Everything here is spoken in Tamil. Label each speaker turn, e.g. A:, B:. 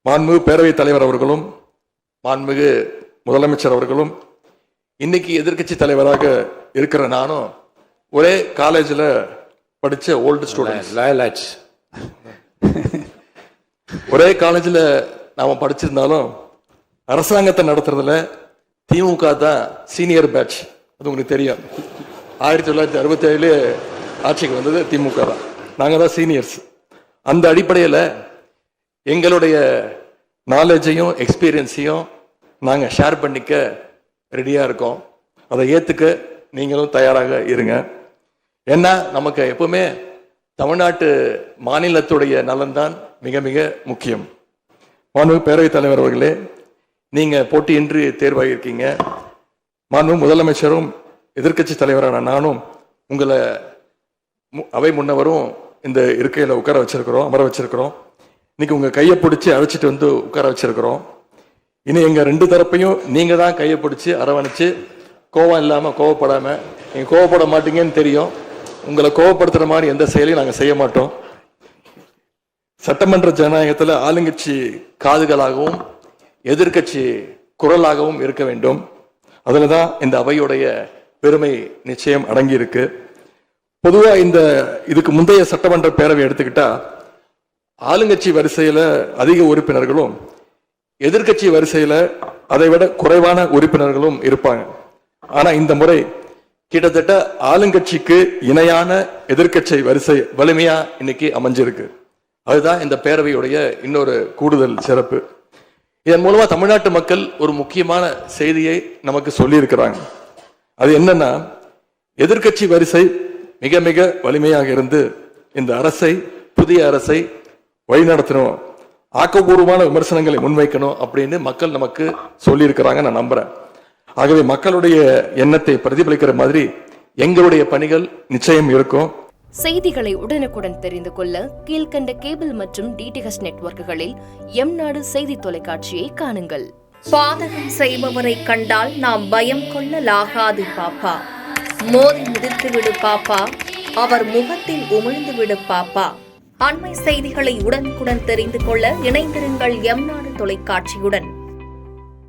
A: மாண்புமிகு பேரவைத் தலைவர் அவர்களும் மாண்புமிகு முதலமைச்சர் அவர்களும் இன்னைக்கு எதிர்க்கட்சி தலைவராக இருக்கிற நானும் ஒரே காலேஜில் படித்த ஓல்டு ஸ்டூடெண்ட்ஸ். ஒரே காலேஜில் நாம் படிச்சிருந்தாலும் அரசாங்கத்தை நடத்துறதுல திமுக தான் சீனியர் பேட்ச். அது உங்களுக்கு தெரியும். 1967 ஆட்சிக்கு வந்தது திமுக தான். நாங்கள் தான் சீனியர்ஸ். அந்த அடிப்படையில் எங்களுடைய நாலேஜையும் எக்ஸ்பீரியன்ஸையும் நாங்கள் ஷேர் பண்ணிக்க ரெடியாக இருக்கோம். அதை ஏற்றுக்க நீங்களும் தயாராக இருங்க. ஏன்னா நமக்கு எப்பவுமே தமிழ்நாட்டு மாநிலத்துடைய நலன்தான் மிக மிக முக்கியம். மாண்புமிகு பேரவைத் தலைவர் அவர்களே, நீங்கள் போட்டியின்றி தேர்வாகியிருக்கீங்க. மாண்புமிகு முதலமைச்சரும் எதிர்க்கட்சி தலைவரான நானும் உங்களை அவை முன்னவரும் இந்த இருக்கையில் உட்கார வச்சிருக்கிறோம், அமர வச்சிருக்கிறோம். இன்னைக்கு உங்கள் கையை பிடிச்சி அழைச்சிட்டு வந்து உட்கார வச்சிருக்கிறோம். இனி எங்கள் ரெண்டு தரப்பையும் நீங்கள் தான் கையை பிடிச்சி அரவணைச்சு கோவம் இல்லாமல் கோவப்படாமல், நீங்கள் கோவப்பட மாட்டீங்கன்னு தெரியும். உங்களை கோவப்படுத்துகிற மாதிரி எந்த செயலையும் நாங்கள் செய்ய மாட்டோம். சட்டமன்ற ஜனநாயகத்தில் ஆளுங்கட்சி காதுகளாகவும் எதிர்கட்சி குரலாகவும் இருக்க வேண்டும். அதில் தான் இந்த அவையுடைய பெருமை நிச்சயம் அடங்கி இருக்கு. பொதுவாக இதுக்கு முந்தைய சட்டமன்ற பேரவை எடுத்துக்கிட்டா ஆளுங்கட்சி வரிசையில் அதிக உறுப்பினர்களும் எதிர்கட்சி வரிசையில் அதை விட குறைவான உறுப்பினர்களும் இருப்பாங்க. ஆனால் இந்த முறை கிட்டத்தட்ட ஆளுங்கட்சிக்கு இணையான எதிர்கட்சி வரிசை வலிமையா இன்னைக்கு அமைஞ்சிருக்கு. அதுதான் இந்த பேரவையுடைய இன்னொரு கூடுதல் சிறப்பு. இதன் மூலமா தமிழ்நாட்டு மக்கள் ஒரு முக்கியமான செய்தியை நமக்கு சொல்லி இருக்கிறாங்க. அது என்னன்னா, எதிர்கட்சி வரிசை மிக மிக வலிமையாக இருந்து இந்த அரசை, புதிய அரசை வழிநடத்தணும், ஆக்கப்பூர்வமான விமர்சனங்களை முன்வைக்கணும் அப்படின்னு மக்கள் நமக்கு சொல்லி இருக்கிறாங்க. நான் நம்புறேன். ஆகவே மக்களுடைய எண்ணத்தை பிரதிபலிக்கிற மாதிரி எங்களுடைய பணிகள் நிச்சயம் இருக்கும்.
B: செய்திகளை உடனுக்குடன் தெரிந்து கொள்ள கீழ்கண்ட கேபிள் மற்றும் டிடிஹெச் நெட்வொர்க்குகளில் எம்நாடு செய்தி தொலைக்காட்சியை காணுங்கள்.
C: பாதகம் செய்பவரை கண்டால் நாம் பயம் கொள்ளலாகாது பாப்பா. மோதி மிதித்து விடு பாப்பா, அவர் முகத்தில் உமிழ்ந்து விடு பாப்பா. அண்மை செய்திகளை உடனுக்குடன் தெரிந்து கொள்ள இணைந்திருங்கள் எம்நாடு தொலைக்காட்சியுடன்.